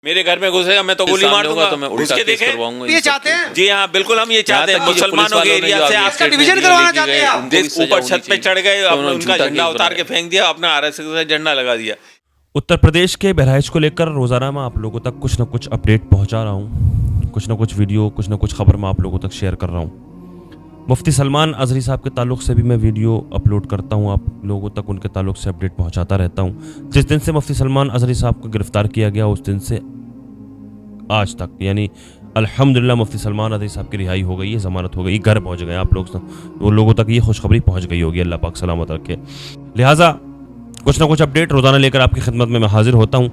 मेरे घर में घुसेगा मैं तो गोली मार दूंगा, तो मैं उल्टा केस करवाऊंगा। ये चाहते हैं? जी हाँ, बिल्कुल हम ये चाहते हैं। मुसलमानों के एरिया से आपका डिवीजन करवाना चाहते हैं आप? ऊपर छत पे चढ़ गए, उनका झंडा उतार के फेंक दिया, अपना आरएसएस का झंडा लगा दिया। उत्तर प्रदेश के बहराइच को लेकर रोज़ाना मैं आप लोगों तक कुछ ना कुछ अपडेट पहुंचा रहा हूं, कुछ ना कुछ वीडियो, कुछ ना कुछ खबर मैं आप लोगों तक शेयर कर रहा हूं। मुफ्ती सलमान अजहरी साहब के ताल्लुक़ से भी मैं वीडियो अपलोड करता हूं, आप लोगों तक उनके ताल्लुक़ से अपडेट पहुंचाता रहता हूं। जिस दिन से मुफ्ती सलमान अजहरी साहब को गिरफ़्तार किया गया उस दिन से आज तक, यानी अल्हम्दुलिल्लाह मुफ्ती सलमान अजहरी साहब की रिहाई हो गई है, ज़मानत हो गई, घर पहुँच गए आप लोग, वो लोगों तक ये खुशखबरी पहुँच गई होगी, अल्लाह पाक सलामत रखे। लिहाजा कुछ ना कुछ अपडेट रोज़ाना लेकर आपकी खिदमत में मैं हाजिर होता हूँ।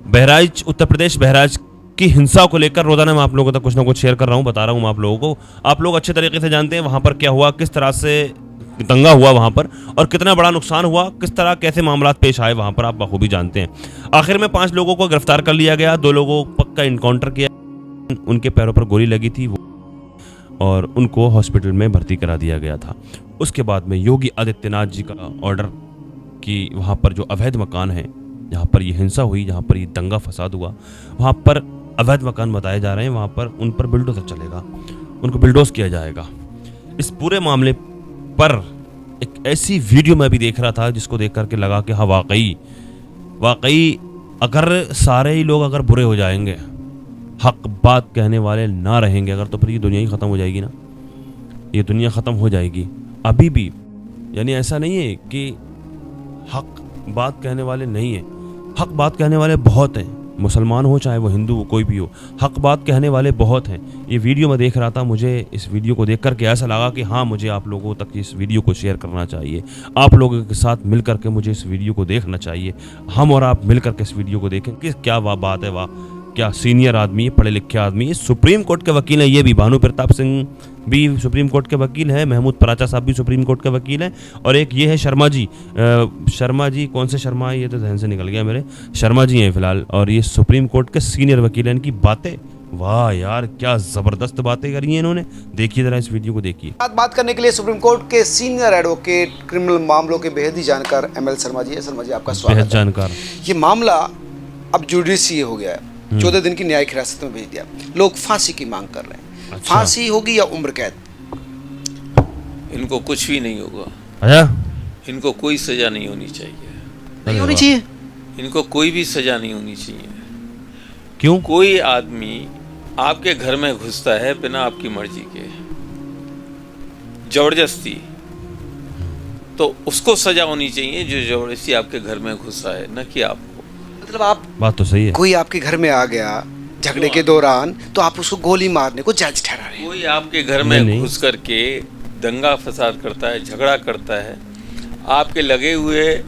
बहराइच, उत्तर प्रदेश बहराइच की हिंसा को लेकर रोज़ाना मैं आप लोगों तक कुछ ना कुछ शेयर कर रहा हूँ, बता रहा हूँ आप लोगों को। आप लोग अच्छे तरीके से जानते हैं वहाँ पर क्या हुआ, किस तरह से दंगा हुआ वहाँ पर और कितना बड़ा नुकसान हुआ, किस तरह कैसे मामलात पेश आए वहाँ पर, आप बखूबी जानते हैं। आखिर में 5 लोगों को गिरफ्तार कर लिया गया, 2 लोगों का इनकाउंटर किया, उनके पैरों पर गोली लगी थी और उनको हॉस्पिटल में भर्ती करा दिया गया था। उसके बाद में योगी आदित्यनाथ जी का ऑर्डर कि वहाँ पर जो अवैध मकान हैं, जहाँ पर ये हिंसा हुई, जहाँ पर ये दंगा फसाद हुआ, वहाँ पर अवैध मकान बताए जा रहे हैं, वहाँ पर उन पर बिल्डोजर चलेगा, उनको बिल्डोज किया जाएगा। इस पूरे मामले पर एक ऐसी वीडियो मैं भी देख रहा था जिसको देख करके लगा कि हाँ वाकई अगर सारे ही लोग अगर बुरे हो जाएंगे, हक बात कहने वाले ना रहेंगे अगर, तो फिर ये दुनिया ही ख़त्म हो जाएगी ना, ये दुनिया ख़त्म हो जाएगी अभी भी। यानी ऐसा नहीं है कि हक बात कहने वाले नहीं हैं, हक बात कहने वाले बहुत हैं, मुसलमान हो चाहे वो हिंदू हो, कोई भी हो, हक बात कहने वाले बहुत हैं। ये वीडियो मैं देख रहा था, मुझे इस वीडियो को देख करके ऐसा लगा कि हाँ, मुझे आप लोगों तक इस वीडियो को शेयर करना चाहिए, आप लोगों के साथ मिल करके मुझे इस वीडियो को देखना चाहिए। हम और आप मिल करके इस वीडियो को देखें कि क्या वाह बात है, वाह क्या सीनियर आदमी है, पढ़े लिखे आदमी है, सुप्रीम कोर्ट के वकील हैं, ये भी भानु प्रताप सिंह भी सुप्रीम कोर्ट के वकील हैं, महमूद पराचा साहब भी सुप्रीम कोर्ट के वकील हैं, और एक ये है शर्मा जी, कौन से शर्मा है ये तो ध्यान से निकल गया मेरे, शर्मा जी हैं फिलहाल, और ये सुप्रीम कोर्ट के सीनियर वकील हैं। इनकी बातें, वाह यार क्या ज़बरदस्त बातें करी हैं इन्होंने। देखिए ज़रा इस वीडियो को देखिए। बात करने के लिए सुप्रीम कोर्ट के सीनियर एडवोकेट, क्रिमिनल मामलों के बेहद जानकार ML शर्मा जी है। शर्मा जी आपका स्वागत है। बेहद जानकार। ये मामला अब जुडिशियल हो गया है, 14 दिन की न्यायिक हिरासत में भेज दिया, लोग फांसी की मांग कर रहे हैं। अच्छा। फांसी होगी या उम्र कैद? इनको कुछ भी नहीं होगा। अच्छा, इनको कोई सजा नहीं होनी चाहिए। नहीं होनी चाहिए? इनको कोई भी सजा नहीं होनी चाहिए। क्यों? कोई आदमी आपके घर में घुसता है बिना आपकी मर्जी के, जबरदस्ती, तो उसको सजा होनी चाहिए जो जबरदस्ती आपके घर में घुसा है, न कि आपको। मतलब आप, बात तो सही है, कोई आपके घर में आ गया झगड़े के दौरान तो आप उसको गोली मारने को जायज ठहरा रहे हैं? कोई आपके घर में घुस करके दंगा फसाद करता है, झगड़ा करता है, आपके लगे हुए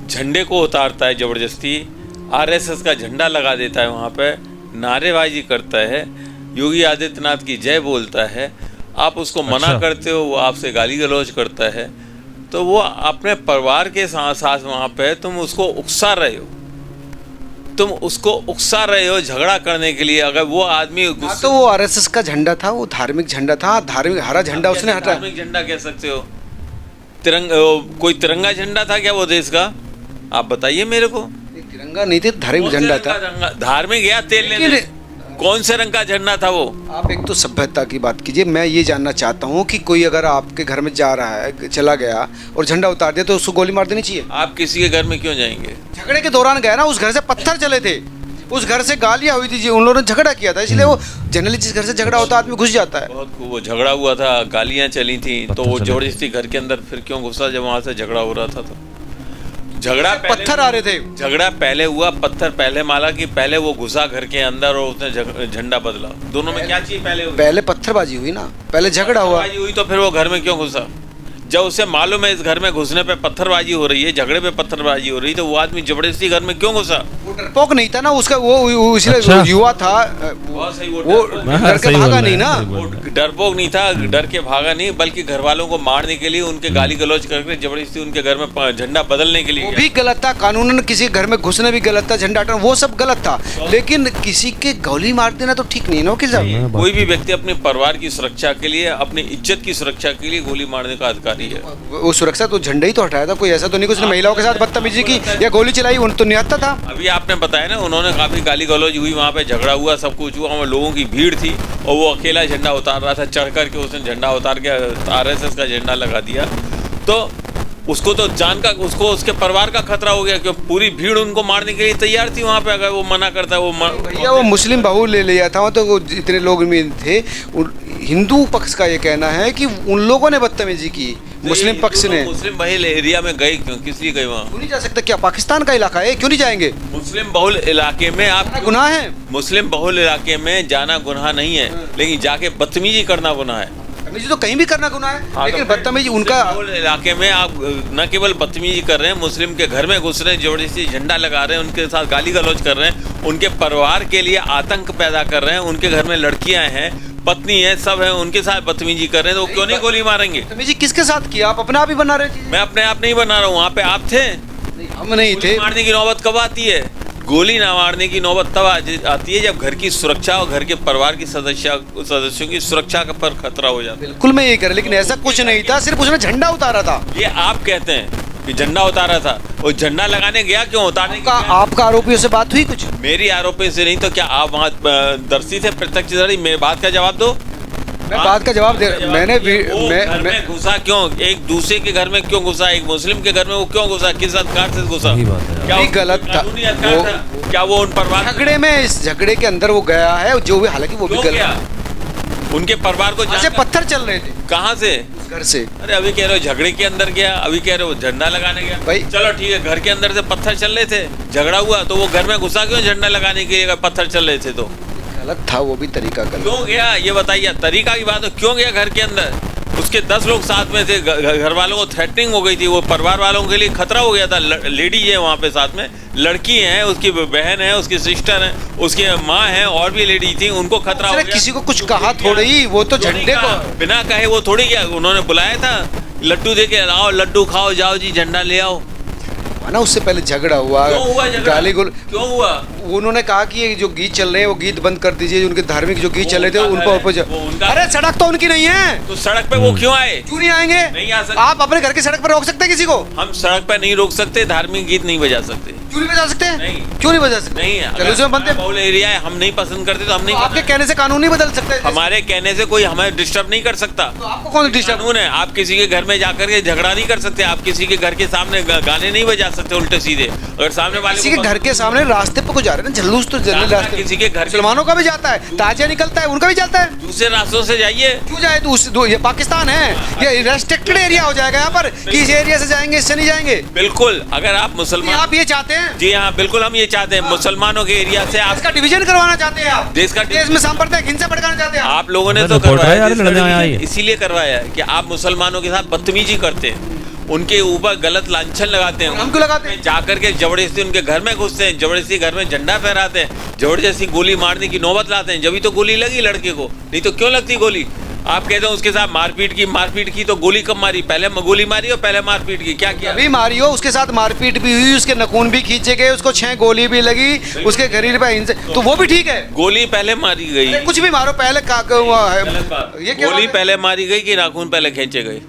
झंडे को उतारता है जबरदस्ती, आरएसएस का झंडा लगा देता है, वहाँ पे नारेबाजी करता है, योगी आदित्यनाथ की जय बोलता है, आप उसको मना करते हो, वो आपसे गाली गलौज करता है, तो वो अपने परिवार के साथ साथ वहाँ पे तुम उसको उकसा रहे हो, झगड़ा करने के लिए। अगर वो आदमी तो वो आरएसएस का झंडा था, वो धार्मिक झंडा था, धार्मिक हरा झंडा उसने हटाया। धार्मिक झंडा कह सकते हो? तिरंगा, कोई तिरंगा झंडा था क्या वो देश का? आप बताइए मेरे को। तिरंगा नहीं थे, धार्मिक झंडा था। धार्मिक या तेल, कौन से रंग का झंडा था वो? आप एक तो सभ्यता की बात कीजिए। मैं ये जानना चाहता हूँ कि कोई अगर आपके घर में जा रहा है, चला गया और झंडा उतार दिया तो उसको गोली मार देनी चाहिए? आप किसी के घर में क्यों जाएंगे? झगड़े के दौरान गया ना, उस घर से पत्थर चले थे, उस घर से गालियां हुई थी जी, उन लोगों ने झगड़ा किया था, इसलिए वो जनरली जिस घर से झगड़ा होता है आदमी घुस जाता है। बहुत वो झगड़ा हुआ था, गालियां चली थी, तो वो जबरदस्ती घर के अंदर फिर क्यों घुसा जब वहां से झगड़ा हो रहा था? तो झगड़ा पत्थर आ रहे थे, झगड़ा पहले हुआ, पत्थर पहले माला कि पहले वो घुसा घर के अंदर और उसने झंडा बदला। दोनों में क्या चीज पहले पत्थरबाजी हुई ना, पहले झगड़ा हुई, तो फिर वो घर में क्यों घुसा? जब उसे मालूम है इस घर में घुसने पे पत्थरबाजी हो रही है, झगड़े पे पत्थरबाजी हो रही है, तो वो आदमी जबरदस्ती घर में क्यों घुसा? वो डरपोक नहीं था ना उसका, वो इसलिए युवा था, वो डर के भागा नहीं ना, डरपोक नहीं था, डर के भागा नहीं, बल्कि घर वालों को मारने के लिए, उनके गाली गलौज करके जबरदस्ती उनके घर में झंडा बदलने के लिए। वो भी गलत था, कानूनन किसी घर में घुसना भी गलत था, झंडा हटाना वो सब गलत था, लेकिन किसी के गोली मार देना तो ठीक नहीं है ना वकील साहब। कोई भी व्यक्ति अपने परिवार की सुरक्षा के लिए, अपनी इज्जत की सुरक्षा के लिए गोली मारने का अधिकार रही है। वो सुरक्षा तो झंडा ही तो हटाया था, कोई ऐसा तो नहीं कि उसने महिलाओं के साथ बदतमीजी की या गोली चलाई, उन तो निहत्था था। अभी आपने बताया ना, उन्होंने काफ़ी गाली गलौज हुई, वहाँ पे झगड़ा हुआ, सब कुछ हुआ, वहाँ लोगों की भीड़ थी और वो अकेला झंडा उतार रहा था, चढ़ कर के उसने झंडा उतार के RSS का झंडा लगा दिया। तो उसको तो जान का, उसको उसके परिवार का खतरा हो गया, क्योंकि पूरी भीड़ उनको मारने के लिए तैयार थी वहाँ पे। अगर वो मना करता है भैया वो मुस्लिम बहू ले लिया था, तो वो इतने लोग में थे। हिंदू पक्ष का ये कहना है कि उन लोगों ने बदतमीजी की, मुस्लिम पक्ष ने। मुस्लिम बहुल एरिया में गए क्यों, किस लिए गए वहाँ? क्यों नहीं जा सकते? क्या पाकिस्तान का इलाका है, क्यों नहीं जाएंगे? मुस्लिम बहुल इलाके में आप गुनाह है? मुस्लिम बहुल इलाके में जाना गुनाह नहीं है, लेकिन जाके बदतमीजी करना गुनाह है। बदतमीजी तो कहीं भी करना गुनाह है, हाँ, लेकिन तो बदतमीजी उनका इलाके में आप न केवल बदतमीजी कर रहे हैं, मुस्लिम के घर में घुस रहे हैं, जबरदस्ती झंडा लगा रहे हैं, उनके साथ गाली गलौज कर रहे हैं, उनके परिवार के लिए आतंक पैदा कर रहे हैं, उनके घर में लड़कियां हैं, पत्नी है, सब है, उनके साथ बदतमीजी कर रहे हैं, तो क्यों नहीं गोली मारेंगे? बदतमीजी किसके साथ किया? आप अपना आप ही बना रहे थे। मैं अपने आप नहीं बना रहा हूँ, वहाँ पे आप थे। हम नहीं थे। मारने की नौबत कब आती है? गोली ना मारने की नौबत तब आती है जब घर की सुरक्षा और घर के परिवार की सदस्यों की सुरक्षा पर खतरा हो जाता है। बिल्कुल मैं यही कर, लेकिन ऐसा कुछ नहीं था, सिर्फ उसने झंडा उतारा था। ये आप कहते हैं कि झंडा उतारा था, और झंडा लगाने गया क्यों? उतारने आपका आरोपियों से बात हुई कुछ? मेरी आरोपी से नहीं, तो क्या आप वहाँ दर्शी थे, प्रत्यक्षदर्शी? मेरी बात का जवाब दो। मैं बात का जवाब दे, मैंने घर में घुसा क्यों? एक दूसरे के घर में क्यों घुसा? एक मुस्लिम के घर में वो क्यों घुसा? किस अधिकार से घुसा? क्या वो गलत था? क्या वो उन परिवार झगड़े में, इस झगड़े के अंदर वो गया है, जो भी, हालांकि वो भी गलत। उनके परिवार को जैसे पत्थर चल रहे थे। कहाँ से? घर से। अरे अभी कह रहे हो झगड़े के अंदर गया, अभी कह रहे हो झंडा लगाने गया। भाई चलो ठीक है, घर के अंदर से पत्थर चल रहे थे, झगड़ा हुआ, तो वो घर में घुसा क्यों झंडा लगाने के लिए? अगर पत्थर चल रहे थे तो गलत था, वो भी तरीका गलत। क्यों गया ये बताइए? तरीका की बात है, क्यों गया घर के अंदर? उसके 10 लोग साथ में थे, घर वालों को थ्रेटनिंग हो गई थी, वो परिवार वालों के लिए खतरा हो गया था। लेडी है वहाँ पे साथ में, लड़की है, उसकी बहन है, उसकी सिस्टर है, उसकी माँ है, और भी लेडी थी, उनको खतरा हो गया। किसी को कुछ कहा थोड़ी, वो तो झंडे को बिना कहे वो थोड़ी गया। उन्होंने बुलाया था, लड्डू दे के लाओ, लड्डू खाओ, जाओ जी झंडा ले आओ ना। उससे पहले झगड़ा हुआ, गाली गोल क्यों हुआ? उन्होंने कहा कि ये जो गीत चल रहे हैं वो गीत बंद कर दीजिए, उनके धार्मिक जो गीत चल रहे थे उन पर। अरे सड़क तो उनकी नहीं है, तो सड़क पे वो क्यों आए? क्यों नहीं आएंगे? नहीं आ सकते। आप अपने घर की सड़क पर रोक सकते हैं किसी को? हम सड़क पे नहीं रोक सकते, धार्मिक गीत नहीं बजा सकते। क्यों नहीं बजा सकते? नहीं। क्यों नहीं बजा सकते? नहीं है, चलो उसमें बनते बहुल एरिया है, हम नहीं पसंद करते, तो हम नहीं। आपके कहने से कानून नहीं बदल सकते? हमारे कहने से कोई हमें डिस्टर्ब नहीं कर सकता। तो आपको कौन डिस्टर्ब? कानून है, आप किसी के घर में जाकर के झगड़ा नहीं कर सकते, आप किसी के घर के सामने गाने नहीं बजा सकते उल्टे सीधे। अगर सामने वाले किसी के घर के सामने रास्ते पे कुछ जा रहे हैं, जुलूस तो जनरल रास्ते, किसी के घर मुसलमानों का भी जाता है, ताजिया निकलता है, उनका भी जाता है। दूसरे रास्तों से जाइए। क्यों जाए? ये पाकिस्तान है, ये रेस्ट्रिक्टेड एरिया हो जाएगा यहाँ पर, कि इस एरिया से जाएंगे, इससे नहीं जाएंगे। बिल्कुल, अगर आप मुसलमान, आप ये चाहते हैं? जी हाँ, बिल्कुल हम ये चाहते हैं, मुसलमानों के एरिया से आप इसका डिवीजन करवाना चाहते हैं आप? देश में सांप्रदायिक हिंसा भड़काना चाहते हैं आप लोगों ने तो करवाया, इसीलिए करवाया है कि आप मुसलमानों के साथ बदतमीजी करते हैं, उनके ऊपर गलत लांछन लगाते हैं। हम क्यों लगाते हैं? जाकर के जबरदस्ती उनके घर में घुसते हैं, जबरदस्ती घर में झंडा फहराते हैं, जबरदस्ती गोली मारने की नौबत लाते हैं। जब तो गोली लगी लड़के को, नहीं तो क्यों लगती गोली? आप कहते हैं उसके साथ मारपीट की, तो गोली कब मारी? पहले गोली मारी और पहले मारपीट की? क्या किया? अभी मारी हो, उसके साथ मारपीट भी हुई, उसके नखून भी खींचे गए, उसको 6 गोली भी लगी, उसके शरीर पे हिंसा, तो वो भी ठीक है। गोली पहले मारी गई, कुछ भी मारो, पहले ये गोली पहले मारी गई कि नाखून पहले खींचे गए?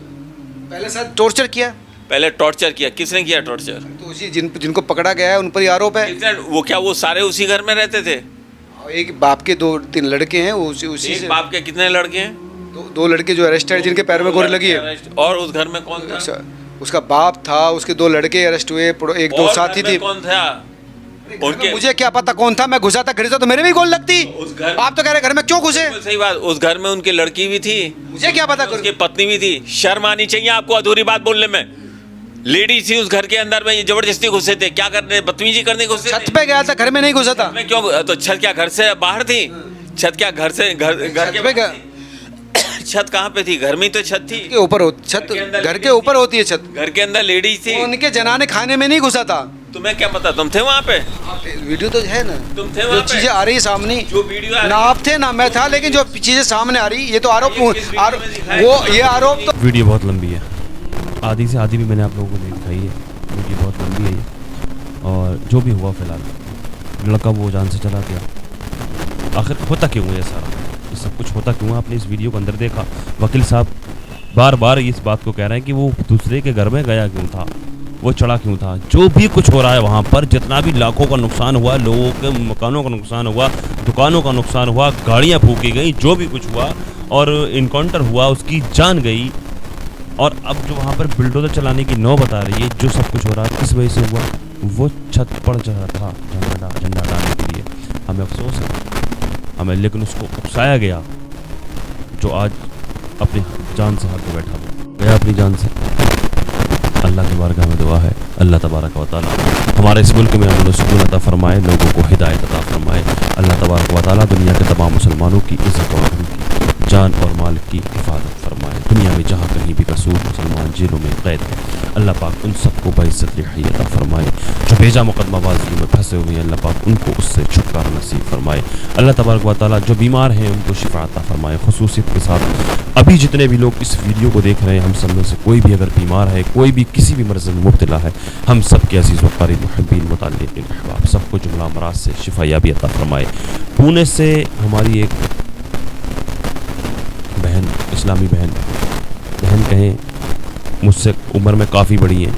पहले साथ टॉर्चर किया। पहले टॉर्चर किया, किसने किया टॉर्चर? तो उसी जिनको पकड़ा गया है उन पर ही आरोप है। वो क्या वो सारे उसी घर में रहते थे? एक बाप के 2-3 लड़के हैं, उसी से। बाप के कितने लड़के हैं? दो लड़के जो अरेस्ट है, जिनके पैर में गोली लगी है। और उस घर में कौन था? उसका बाप था, उसके 2 लड़के अरेस्ट हुए, एक 2 साथी थे। कौन था? उनके मुझे क्या पता कौन था, मैं घुसा था घर से तो मेरे भी गोल लगती। आप तो कह रहे घर में क्यों घुसे? सही बात, उस घर में उनकी लड़की भी थी, मुझे क्या पता, उसकी पत्नी भी थी। शर्म आनी चाहिए आपको अधूरी बात बोलने में। लेडी थी उस घर के अंदर में, ये जबरदस्ती घुसे थे, क्या करने? बदतमीजी करने घुसे। छत पे गया था, घर में नहीं घुसा था। मैं क्यों? तो छत क्या घर से बाहर थी? छत क्या घर से घर के छत कहाँ पे थी? घर में तो छत थी, के ऊपर छत, घर के ऊपर होती है छत। घर के अंदर लेडीज थी, उनके जनाने खाने में नहीं घुसा था। तुम्हें क्या पता? तुम थे वहाँ पे? वीडियो तो है ना, तुम थे जो चीजें आ रही सामने, जो वीडियो ना आप थे ना मैं था, लेकिन जो चीजें सामने आ रही, ये तो आरोप वो ये आरोप तो। वीडियो बहुत लंबी है, आधी से आधी भी मैंने आप लोगों को नहीं दिखाई है, वीडियो बहुत लंबी है ये। और जो भी हुआ फिलहाल, लड़का वो जान से चला गया। आखिर होता क्यों है ये सारा, ये सब कुछ होता क्यों है? आपने इस वीडियो के अंदर देखा, वकील साहब बार बार इस बात को कह रहे हैं कि वो दूसरे के घर में गया क्यों था, वो चढ़ा क्यों था। जो भी कुछ हो रहा है वहाँ पर, जितना भी लाखों का नुकसान हुआ, लोगों के मकानों का नुकसान हुआ, दुकानों का नुकसान हुआ, गाड़ियाँ फूकी गई, जो भी कुछ हुआ और इनकाउंटर हुआ, उसकी जान गई। और अब जो वहाँ पर बिल्डोजर चलाने की नौबत आ रही है, जो सब कुछ हो रहा है किस वजह से हुआ, वो छत पर चढ़ा था झंडा डालने के लिए। हमें अफसोस है हमें, लेकिन उसको उकसाया गया जो आज अपनी जान से हाथ में बैठा गया अपनी जान से। अल्लाह की बारगाह में दुआ है, अल्लाह तबारक व तआला हमारे इस मुल्क में अमन सुकून अता फरमाए, लोगों को हिदायत अता फरमाए। अल्लाह तबारक व तआला दुनिया के तमाम मुसलमानों की इज़्ज़त और उनकी जान और माल की हिफाजत फरमाए। दुनिया में जहाँ कहीं भी कसूर मुसलमान जेलों में कैद है, अल्लाह पाक उन सबको बाइज़्ज़त रिहाई अता फरमाए। जो बेजा मुकदमाबाजी में फंसे हुए हैं, अल्लाह पाक उनको उससे छुटकारा नसीब फरमाए। अल्लाह तबारक व तआला जो बीमार हैं उनको शिफा अता फरमाए। खुसूसियत के साथ अभी जितने भी लोग इस वीडियो को देख रहे हैं, हम सब में से कोई भी अगर बीमार है, कोई भी किसी भी मर्ज़ में मुब्तला है, हम सब के अज़ीज़ व क़रीब मुहिब्बीन मुतअल्लिक़ीन अहबाब सबको जुमला अमराज़ से शिफा याबी अता फरमाए। पुणे से हमारी एक बहन, इस्लामी बहन कहें, मुझसे उम्र में काफ़ी बड़ी हैं,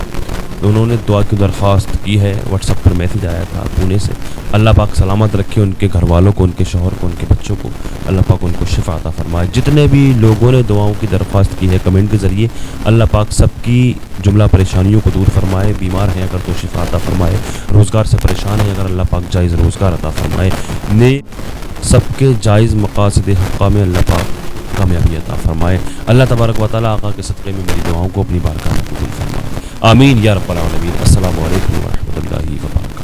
उन्होंने दुआ की दरख्वास्त की है। व्हाट्सएप पर मैसेज आया था पुणे से। अल्लाह पाक सलामत रखे उनके घर वालों को, उनके शौहर को, उनके बच्चों को। अल्लाह पाक उनको शिफा अता फरमाए। जितने भी लोगों ने दुआओं की दरख्वास्त की है कमेंट के ज़रिए, अल्लाह पाक सबकी जुमला परेशानियों को दूर फरमाए। बीमार हैं अगर तो शिफा अता फरमाए, रोज़गार से परेशान हैं अगर अल्लाह पाक जायज़ रोज़गार अता फरमाए। ने सबके जायज़ मकासद हक़्क़ा में अल्लाह पाक कामयाबी अता फरमाए। अल्लाह तबारक व तआला आका के सदक़े में मेरी दुआओं को अपनी बारगाह में कबूल फरमाए। आमीन या रब्बल आलमीन। अस्सलामु अलैकुम व रहमतुल्लाहि व बरकातहू।